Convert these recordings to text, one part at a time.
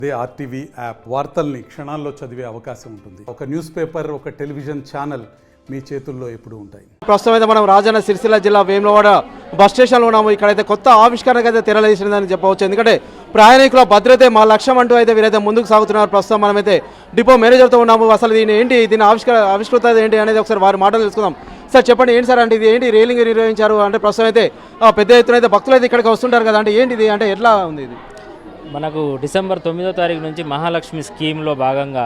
అదే RTV app వార్తల్ని క్షణాల్లో చదివే అవకాశం ఉంటుంది. ఒక న్యూస్ పేపర్, ఒక టెలివిజన్ ఛానల్ మీ చేతుల్లో ఎప్పుడూ ఉంటాయి. ప్రస్తుతం అయితే మనం రాజన్న సిరిసిల్ల జిల్లా వేములవాడ బస్ స్టేషన్లో ఉన్నాము. ఇక్కడైతే కొత్త ఆవిష్కరణకు అయితే తెరలేసిందని చెప్పవచ్చు. ఎందుకంటే ప్రయాణికుల భద్రతే మా లక్ష్యం అంటూ అయితే వీరైతే ముందుకు సాగుతున్నారు. ప్రస్తుతం మనమైతే డిపో మేనేజర్తో ఉన్నాము. అసలు దీని ఆవిష్కృత ఏంటి అనేది ఒకసారి వారి మాటలు తెలుసుకుందాం. సార్ చెప్పండి, ఏంటి సార్ అంటే ఇది ఏంటి రైలింగ్ నిర్వహించారు అంటే ప్రస్తుతం అయితే పెద్ద ఎత్తున అయితే భక్తులు అయితే ఇక్కడికి వస్తుంటారు కదా, అంటే ఏంటిది, అంటే ఎట్లా ఉంది ఇది? మనకు డిసెంబర్ 9వ తారీఖు నుంచి మహాలక్ష్మి స్కీమ్లో భాగంగా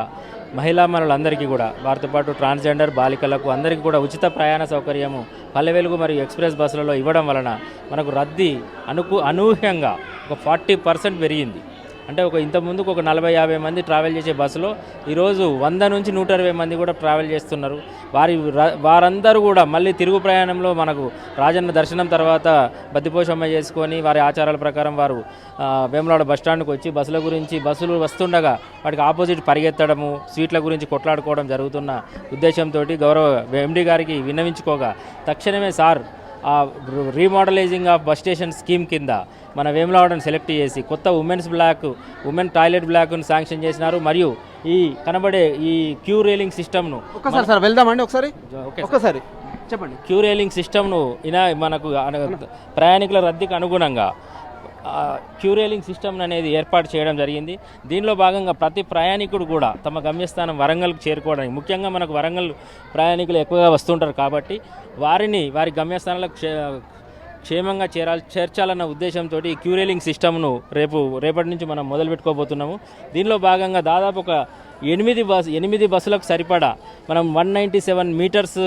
మహిళామణులందరికీ కూడా వారితో పాటు ట్రాన్స్జెండర్ బాలికలకు అందరికీ కూడా ఉచిత ప్రయాణ సౌకర్యము పల్లె వెలుగు మరియు ఎక్స్ప్రెస్ బస్సులలో ఇవ్వడం వలన మనకు రద్దీ అనూహ్యంగా ఒక 40% పెరిగింది. అంటే ఇంతకుముందుకు ఒక 40-50 మంది ట్రావెల్ చేసే బస్సులో ఈరోజు 100 నుంచి 120 మంది కూడా ట్రావెల్ చేస్తున్నారు. వారందరూ కూడా మళ్ళీ తిరుగు ప్రయాణంలో మనకు రాజన్న దర్శనం తర్వాత బద్దిపోషమ్మ చేసుకొని వారి ఆచారాల ప్రకారం వారు వేములవాడ బస్టాండ్కి వచ్చి బస్సులు వస్తుండగా వాటికి ఆపోజిట్ పరిగెత్తడము, సీట్ల గురించి కొట్లాడుకోవడం జరుగుతున్న ఉద్దేశంతో గౌరవ ఎండి గారికి విన్నవించుకోగా తక్షణమే సార్ ఆ రీమోడలైజింగ్ ఆఫ్ బస్ స్టేషన్ స్కీమ్ కింద మన వేములవాడను సెలెక్ట్ చేసి కొత్త ఉమెన్ టాయిలెట్ బ్లాక్ను శాంక్షన్ చేసినారు. మరియు ఈ కనబడే ఈ క్యూ రైలింగ్ సిస్టమ్ను ఒకసారి వెళ్దామండి, ఒకసారి చెప్పండి. క్యూ రైలింగ్ సిస్టమ్ను మనకు ప్రయాణికుల రద్దీకి అనుగుణంగా క్యూ రైలింగ్ సిస్టమ్ అనేది ఏర్పాటు చేయడం జరిగింది. దీనిలో భాగంగా ప్రతి ప్రయాణికుడు కూడా తమ గమ్యస్థానం వరంగల్కు చేరుకోవడానికి, ముఖ్యంగా మనకు వరంగల్ ప్రయాణికులు ఎక్కువగా వస్తుంటారు కాబట్టి వారి గమ్యస్థానాలకు క్షేమంగా చేర్చాలన్న ఉద్దేశంతో ఈ క్యూ రైలింగ్ సిస్టమ్ను రేపటి నుంచి మనం మొదలు పెట్టుకోబోతున్నాము. దీనిలో భాగంగా దాదాపు ఒక 8 బస్సులకు సరిపడా మనం 197 మీటర్స్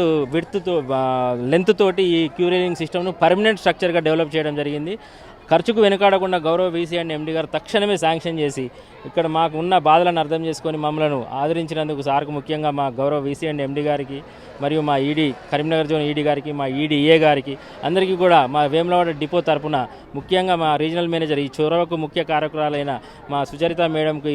లెంత్ తోటి ఈ క్యూ రైలింగ్ సిస్టమ్ను పర్మనెంట్ స్ట్రక్చర్గా డెవలప్ చేయడం జరిగింది. ఖర్చుకు వెనుకాడకుండా గౌరవ వీసీ అండ్ ఎండి గారు తక్షణమే శాంక్షన్ చేసి ఇక్కడ మాకు ఉన్న బాధలను అర్థం చేసుకొని మమ్మల్ని ఆదరించినందుకు సార్కు, ముఖ్యంగా మా గౌరవ వీసీ అండ్ ఎండి గారికి మరియు మా ఈడీ కరీంనగర్ జోన్ ఈడీ గారికి, మా ఈడీఏ గారికి అందరికీ కూడా మా వేములవాడ డిపో తరపున ముఖ్యంగా మా రీజనల్ మేనేజర్ ఈ చొరవకు ముఖ్య కారకురాలైన మా సుచరిత మేడంకు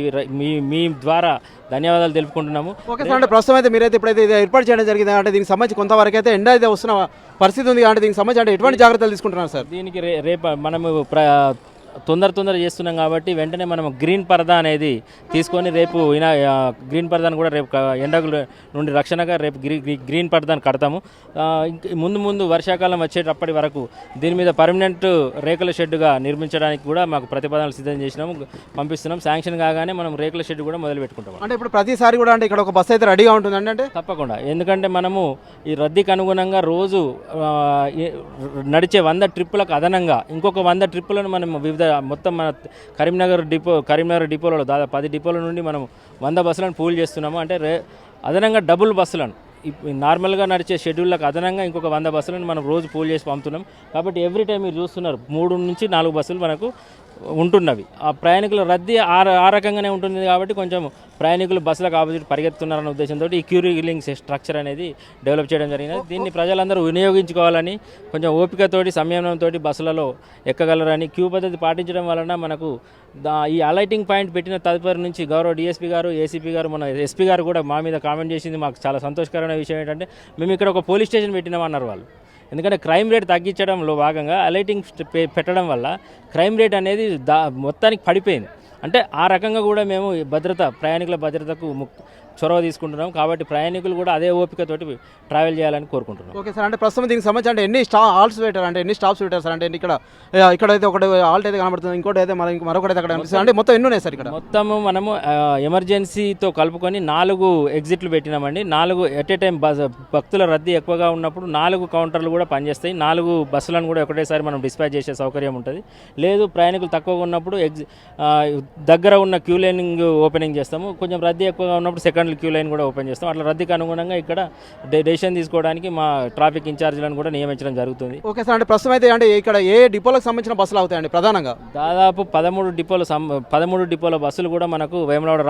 మీ ద్వారా ధన్యవాదాలు తెలుపుకుంటున్నాము. ఓకే సార్, అంటే ప్రస్తుతం అయితే మీరైతే ఇప్పుడైతే ఇది ఏర్పాటు చేయడం జరిగింది. అంటే దీనికి సంబంధించి కొంతవరకు అయితే ఎండ అయితే వస్తున్న పరిస్థితి ఉంది. అంటే దీనికి సంబంధించి అంటే ఎటువంటి జాగ్రత్తలు తీసుకుంటున్నారు సార్? దీనికి రేపు మనము తొందర చేస్తున్నాం కాబట్టి వెంటనే మనం గ్రీన్ పరదా అనేది తీసుకొని రేపు గ్రీన్ పరదాను కూడా రేపు ఎండల నుండి రక్షణగా రేపు గ్రీన్ పరదాను కడతాము. ముందు వర్షాకాలం వచ్చేటప్పటి వరకు దీని మీద పర్మనెంట్ రేకుల షెడ్డుగా నిర్మించడానికి కూడా మాకు ప్రతిపాదనలు సిద్ధం చేసినాము, పంపిస్తున్నాం. శాంక్షన్ కాగానే మనం రేకుల షెడ్ కూడా మొదలు పెట్టుకుంటాం. అంటే ఇప్పుడు ప్రతిసారి కూడా అంటే ఇక్కడ ఒక బస్సు అయితే రెడీగా ఉంటుందండి? అంటే తప్పకుండా, ఎందుకంటే మనము ఈ రద్దీకి అనుగుణంగా రోజు నడిచే 100 ట్రిప్పులకు అదనంగా ఇంకొక 100 ట్రిప్పులను మనం మొత్తం మన కరీంనగర్ డిపోలలో దాదాపు 10 డిపోల నుండి మనం 100 బస్సులను పూల్ చేస్తున్నాము. అంటే అదనంగా డబుల్ బస్సులను నార్మల్గా నడిచే షెడ్యూల్లకు అదనంగా ఇంకొక 100 బస్సులను మనం రోజు పూల్ చేసి పంపుతున్నాం. కాబట్టి ఎవ్రీ టైం మీరు చూస్తున్నారు 3 నుంచి 4 బస్సులు మనకు ఉంటున్నవి. ఆ ప్రయాణికుల రద్దీ ఆ రకంగానే ఉంటుంది కాబట్టి కొంచెం ప్రయాణికులు బస్సులకు ఆపోజిట్ పరిగెత్తున్నారన్న ఉద్దేశంతో ఈ క్యూ రైలింగ్ స్ట్రక్చర్ అనేది డెవలప్ చేయడం జరిగినది. దీన్ని ప్రజలందరూ వినియోగించుకోవాలని, కొంచెం ఓపికతోటి సంయమనంతో బస్సులలో ఎక్కగలరని, క్యూ పద్ధతి పాటించడం వలన మనకు ఈ అలైటింగ్ పాయింట్ పెట్టిన తదుపరి నుంచి గౌరవ డిఎస్పీ గారు, ఏసీపీ గారు, మన ఎస్పీ గారు కూడా మా మీద కామెంట్ చేసింది. మాకు చాలా సంతోషకరమైన విషయం ఏంటంటే మేము ఇక్కడ ఒక పోలీస్ స్టేషన్ పెట్టినామన్నారు వాళ్ళు. ఎందుకంటే క్రైమ్ రేట్ తగ్గించడంలో భాగంగా అలైటింగ్ పెట్టడం వల్ల క్రైమ్ రేట్ అనేది మొత్తానికి పడిపోయింది. అంటే ఆ రకంగా కూడా మేము ప్రయాణికుల భద్రతకు చొరవ తీసుకుంటున్నాం. కాబట్టి ప్రయాణికులు కూడా అదే ఓపికతోటి ట్రావెల్ చేయాలని కోరుకుంటున్నాం. ఓకే సార్, అంటే ప్రస్తుతం దీనికి సంబంధించి అంటే ఎన్ని హాల్స్ పెట్టారు, అంటే ఎన్ని స్టాప్స్ పెట్టారు సార్? అంటే ఇక్కడైతే ఒకటి హాల్ట్ అయితే కనబడుతుంది, ఇంకోటి అయితే మరొకటి అయితే అక్కడ కనిపిస్తుంది. అంటే మొత్తం ఎన్ని ఉన్నాయి సార్ ఇక్కడ? మొత్తము మనము ఎమర్జెన్సీతో కలుపుకొని 4 ఎగ్జిట్లు పెట్టినామండి. 4 ఎట్ ఏ టైం భక్తుల రద్దీ ఎక్కువగా ఉన్నప్పుడు 4 కౌంటర్లు కూడా పనిచేస్తాయి. 4 బస్సులను కూడా ఒకటేసారి మనం డిస్పాచ్ చేసే సౌకర్యం ఉంటుంది. లేదు ప్రయాణికులు తక్కువగా ఉన్నప్పుడు దగ్గర ఉన్న క్యూ లైనింగ్ ఓపెనింగ్ చేస్తాము. కొంచెం రద్దీ ఎక్కువగా ఉన్నప్పుడు సెకండ్ క్యూ లైన్ కూడా ఓపెన్ చేస్తాం. అట్లా రద్దీకి అనుగుణంగా ఇక్కడ డెసిషన్ తీసుకోవడానికి మా ట్రాఫిక్ ఇన్ఛార్జీలను కూడా నియమించడం జరుగుతుంది. ఓకే సార్, అంటే ప్రస్తుతం అయితే అంటే ఇక్కడ ఏ డిపోలకు సంబంధించిన బస్సులు అవుతాయండి ప్రధానంగా? దాదాపు 13 డిపోల బస్సులు కూడా మనకు వేములవాడ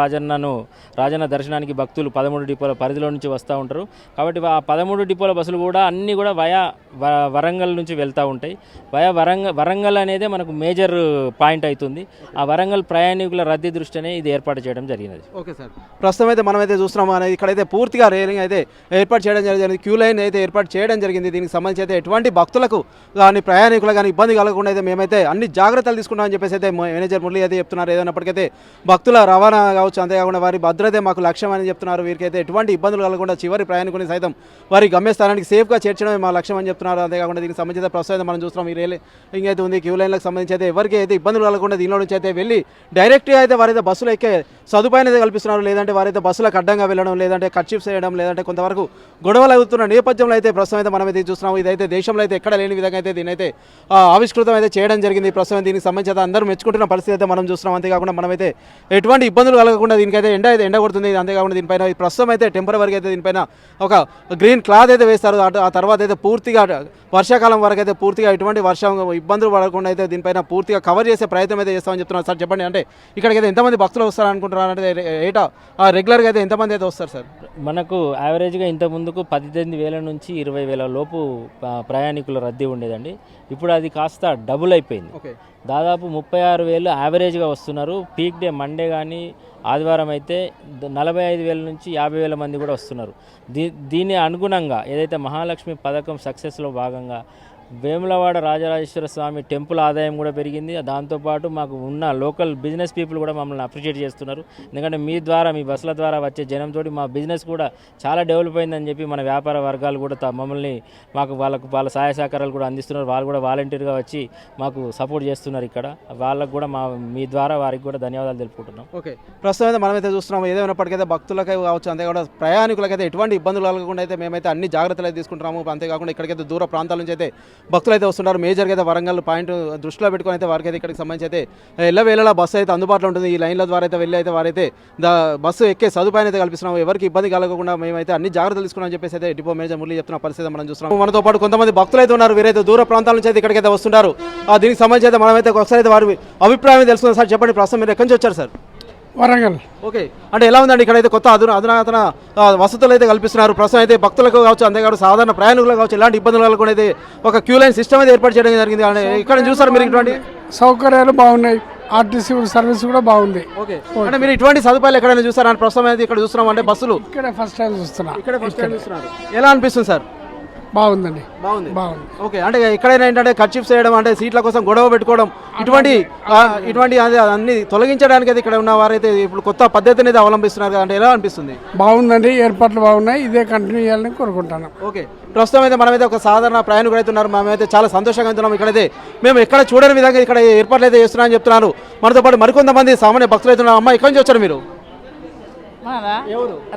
రాజన్న దర్శనానికి భక్తులు 13 డిపోల పరిధిలో నుంచి వస్తూ ఉంటారు. కాబట్టి ఆ 13 డిపోల బస్సులు కూడా అన్నీ కూడా వరంగల్ నుంచి వెళ్తూ ఉంటాయి. వరంగల్ అనేది మనకు మేజర్ పాయింట్ అవుతుంది. ఆ వరంగల్ ప్రయాణికుల రద్దీ దృష్టినే ఇది ఏర్పాటు చేయడం జరిగినది. ఓకే సార్, ప్రస్తుతం అయితే మనం అయితే చూస్తున్నాం అనేది ఇక్కడైతే పూర్తిగా రైలింగ్ అయితే ఏర్పాటు చేయడం జరిగింది, క్యూ లైన్ అయితే ఏర్పాటు చేయడం జరిగింది. దీనికి సంబంధించి అయితే ఎటువంటి భక్తులకు కానీ ప్రయాణికులు కానీ ఇబ్బంది కలగకుండా అయితే మేమైతే అన్ని జాగ్రత్తలు తీసుకుంటామని చెప్పేసి అయితే మేనేజర్ మురళి అయితే చెప్తున్నారు. ఏదైనప్పటికైతే భక్తుల రవాణా కావచ్చు, అంతేకాకుండా వారి భద్రతే మాకు లక్ష్యం అని చెప్తున్నారు. వీరికైతే ఎటువంటి ఇబ్బందులు కలగకుండా చివరి ప్రయాణికుని సైతం వారి గమ్యస్థానానికి సేఫ్గా చేర్చడమే మా లక్ష్యం అని చెప్తున్నారు. అంతేకాకుండా దీనికి సంబంధించిన ప్రస్తుతం మనం చూస్తున్నాం ఈ రైలింగ్ అయితే ఉంది, క్యూ లైన్లకు సంబంధించి అయితే ఎవరికి అయితే ఇబ్బందులు కలగకుండా దీనిలో నుంచి అయితే వెళ్ళి డైరెక్ట్గా అయితే వారైతే బస్సులు ఎక్కే సదుపాయం అయితే కల్పిస్తున్నారు. లేదంటే వారైతే బస్సులకు అడ్డంగా వెళ్ళడం, లేదంటే కట్షిప్స్ చేయడం, లేదంటే కొంతవరకు గొడవలు అవుతున్న నేపథ్యంలో అయితే ప్రస్తుతం అయితే మనం అయితే చూస్తున్నాం. ఇదైతే దేశంలో అయితే ఎక్కడ లేని విధంగా అయితే దీని అయితే ఆవిష్కృతం అయితే చేయడం జరిగింది. ప్రస్తుతం దీనికి సంబంధించి అయితే అందరూ మెచ్చుకుంటున్న పరిస్థితి అయితే మనం చూస్తున్నాం. అంతేకాకుండా మనమైతే ఎటువంటి ఇబ్బందులు కలగకుండా దీనికైతే ఎండ కొడుతుంది. అంతేకాకుండా దీనిపైన ప్రస్తుతం అయితే టెంపరవరీగా అయితే దీనిపైన ఒక గ్రీన్ క్లాత్ అయితే వేస్తారు. ఆ తర్వాత అయితే పూర్తిగా వర్షాకాలం వరకు అయితే పూర్తిగా ఎటువంటి వర్షం ఇబ్బందులు పడకుండా అయితే దీనిపైన పూర్తిగా కవర్ చేసే ప్రయత్నం అయితే చేస్తామని చెప్తున్నారు. సార్ చెప్పండి, అంటే ఇక్కడికి అయితే ఎంతమంది భక్తులు వస్తారు అనుకుంటున్నారు? అంటే ఏటా రెగ్యులర్గా అయితే ఎంతమంది అయితే వస్తారు సార్? మనకు యావరేజ్గా ఇంత ముందుకు 18,000 నుంచి 20,000 లోపు ప్రయాణికుల రద్దీ ఉండేదండి. ఇప్పుడు అది కాస్త డబుల్ అయిపోయింది. ఓకే, దాదాపు 36,000 యావరేజ్గా వస్తున్నారు. పీక్ డే మండే కానీ ఆదివారం అయితే 45,000 నుంచి 50,000 మంది కూడా వస్తున్నారు. దీని అనుగుణంగా ఏదైతే మహాలక్ష్మి పథకం సక్సెస్లో భాగంగా వేములవాడ రాజరాజేశ్వర స్వామి టెంపుల్ ఆదాయం కూడా పెరిగింది. దాంతోపాటు మాకు ఉన్న లోకల్ బిజినెస్ పీపుల్ కూడా మమ్మల్ని అప్రిషియేట్ చేస్తున్నారు. ఎందుకంటే మీ ద్వారా, మీ బస్సుల ద్వారా వచ్చే జనంతో మా బిజినెస్ కూడా చాలా డెవలప్ అయిందని చెప్పి మన వ్యాపార వర్గాలు కూడా మమ్మల్ని వాళ్ళ సహాయ సహకారాలు కూడా అందిస్తున్నారు. వాళ్ళు కూడా వాలంటీర్గా వచ్చి మాకు సపోర్ట్ చేస్తున్నారు. ఇక్కడ వాళ్ళకు కూడా మీ ద్వారా వారికి కూడా ధన్యవాదాలు తెలుపుకుంటున్నాం. ఓకే, ప్రస్తుతం అయితే మనమైతే చూస్తున్నాం. ఏదైనప్పటికైతే భక్తులకై కావచ్చు, అంతేకాకుండా ప్రయాణికులకైతే ఎటువంటి ఇబ్బందులు కలగకుండా అయితే మేమైతే అన్ని జాగ్రత్తలు అయితే తీసుకుంటున్నాము. అంతేకాకుండా ఇక్కడికైతే దూర ప్రాంతాల నుంచి అయితే భక్తులు అయితే వస్తున్నారు. మేజర్గా అయితే వరంగల్ పాయింట్ దృష్టిలో పెట్టుకుని అయితే వారికి అయితే ఇక్కడికి సంబంధించి అయితే ఎల్లవేళలా బస్సు అయితే అందుబాటులో ఉంటుంది. ఈ లైన్ల ద్వారా అయితే వెళ్ళి అయితే వారైతే బస్సు ఎక్కే సదుపాయం అయితే కల్పిస్తున్నాము. ఎవరికి ఇబ్బంది కలగకుండా మేమైతే అన్ని జాగ్రత్తలు తీసుకున్నామని చెప్పేసి అయితే డిపో మేనేజర్ మురళి చెప్తున్న పరిస్థితి మనం చూస్తున్నాం. మనతో పాటు కొంతమంది భక్తులు అయితే ఉన్నారు. వీరైతే దూర ప్రాంతాల నుంచి అయితే ఇక్కడికైతే వస్తుంటారు. దీనికి సంబంధించి అయితే మనమైతే ఒకసారి అయితే వారి అభిప్రాయం తెలుసుకుందాం. సార్ చెప్పండి, ప్రస్తుతం మీరు ఎక్కడి నుంచి వచ్చారు సార్? వరంగల్. ఓకే, అంటే ఎలా ఉందండి ఇక్కడైతే కొత్త అధునాతన వసతులు అయితే కల్పిస్తున్నారు. ప్రస్తుతం అయితే భక్తులకు కావచ్చు, అంతేకాదు సాధారణ ప్రయాణికులకు కావచ్చు, ఎలాంటి ఇబ్బందులు కలగకుండా అయితే ఒక క్యూ లైన్ సిస్టమ్ అయితే ఏర్పాటు చేయడం జరిగింది. ఇక్కడ చూసారు మీరు ఇటువంటి సౌకర్యాలు బాగున్నాయి, ఆర్టీసీ సర్వీస్ కూడా బాగుంది. ఓకే, అంటే మీరు ఇటువంటి సదుపాయాలు ఎక్కడైనా చూసారా? ప్రస్తుతం అయితే ఇక్కడ చూస్తున్నాం అంటే బస్సులు ఇక్కడ ఫస్ట్ టైం చూస్తున్నా. ఇక్కడ ఫస్ట్ టైం చూస్తున్నారు. ఎలా అనిపిస్తుంది సార్? బాగుందండి, బాగుంది. బాగుంది. ఓకే, అంటే ఎక్కడైనా ఏంటంటే కర్చీఫ్స్ చేయడం, అంటే సీట్ల కోసం గొడవ పెట్టుకోవడం, ఇటువంటి అన్ని తొలగించడానికి అయితే ఇక్కడ ఉన్న వారైతే ఇప్పుడు కొత్త పద్ధతిని అయితే అవలంబిస్తున్నారు. అంటే ఎలా అనిపిస్తుంది? బాగుందండి, ఏర్పాట్లు బాగున్నాయి, ఇదే కంటిన్యూ చేయాలని కోరుకుంటాను. ఓకే, ప్రస్తుతం అయితే మనమైతే ఒక సాధారణ ప్రయాణికుడు అయితే ఉన్నారు. మేమైతే చాలా సంతోషంగా ఉంటున్నాం. ఇక్కడైతే మేము ఎక్కడ చూడని విధంగా ఇక్కడ ఏర్పాట్లు అయితే చేస్తున్నామని చెప్తున్నారు. మనతో పాటు మరికొంతమంది సామాన్య భక్తులు అయితే ఉన్నారు. అమ్మ, ఎక్కడి నుంచి వచ్చారు మీరు?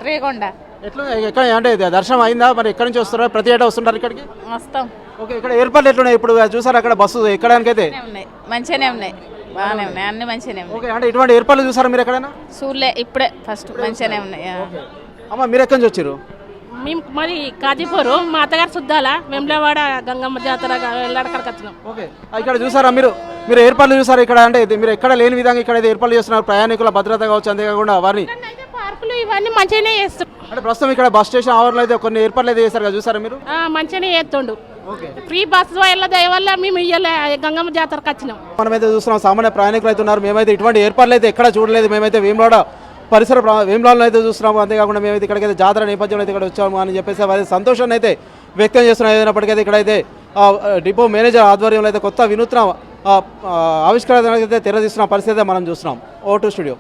రేగొండ. ఎట్లా ఎక్కడ అంటే దర్శనం అయిందా? మరి ఎక్కడి నుంచి వస్తారా? ప్రతి ఏటా వస్తుంటారు ఇక్కడికి? వస్తాం. ఓకే, ఇక్కడ ఏర్పాట్లు ఎట్లున్నాయి? ఇప్పుడు చూసారు అక్కడ బస్సు ఎక్కడానికైతే మంచిగానే ఉన్నాయి, బాగానే ఉన్నాయి, అన్ని మంచిగానే ఉన్నాయి. ఓకే, అంటే ఇటువంటి ఏర్పాట్లు చూసారా మీరు ఎక్కడైనా? చూడలే, ఇప్పుడే ఫస్ట్ మంచిగానే ఉన్నాయి. అమ్మ, మీరు ఎక్కడి నుంచి వచ్చారు? మేము మరి కాజీపూర్, మా అత్తగారు శుద్ధాల వెంలవాడ గంగమ్మ జాతర వెళ్ళాడక్కడికి వచ్చినాం. ఓకే, ఇక్కడ చూసారా మీరు ఏర్పాట్లు చూసారు ఇక్కడ? అంటే మీరు ఎక్కడ లేని విధంగా ఇక్కడ ఏర్పాట్లు చేస్తున్నారు. ప్రయాణికుల భద్రత కావచ్చు, అంతేకాకుండా వారిని పార్కులు ఇవన్నీ మంచిగానే చేస్తాం. అంటే ప్రస్తుతం ఇక్కడ బస్ స్టేషన్ ఆవరణలో అయితే కొన్ని ఏర్పాట్లు అయితే చేశారు కదా, చూసారా మీరు? మంచిగానే చేస్తుండు. ఓకే, ఫ్రీ బస్సు దయ వల్ల మేము ఇయ్యలే గంగమ్మ జాతరకు వచ్చినాం. మనమైతే చూస్తున్నాం సామాన్య ప్రయాణికులు అయితే ఉన్నారు. మేమైతే ఇటువంటి ఏర్పాట్లు అయితే ఎక్కడ చూడలేదు. మేమైతే వేములవాడ పరిసర వేములవాడలో అయితే చూస్తున్నాము. అంతేకాకుండా మేమైతే ఇక్కడికైతే జాతర నేపథ్యంలో అయితే ఇక్కడ వచ్చాము అని చెప్పేసి వారి సంతోషాన్ని అయితే వ్యక్తం చేస్తున్నాం. ఏదైనప్పటికైతే ఇక్కడైతే డిపో మేనేజర్ ఆధ్వర్యంలో అయితే కొత్త వినూత్న ఆవిష్కరణ అయితే తెరదీస్తున్న పరిస్థితి మనం చూస్తున్నాం. O2 studio.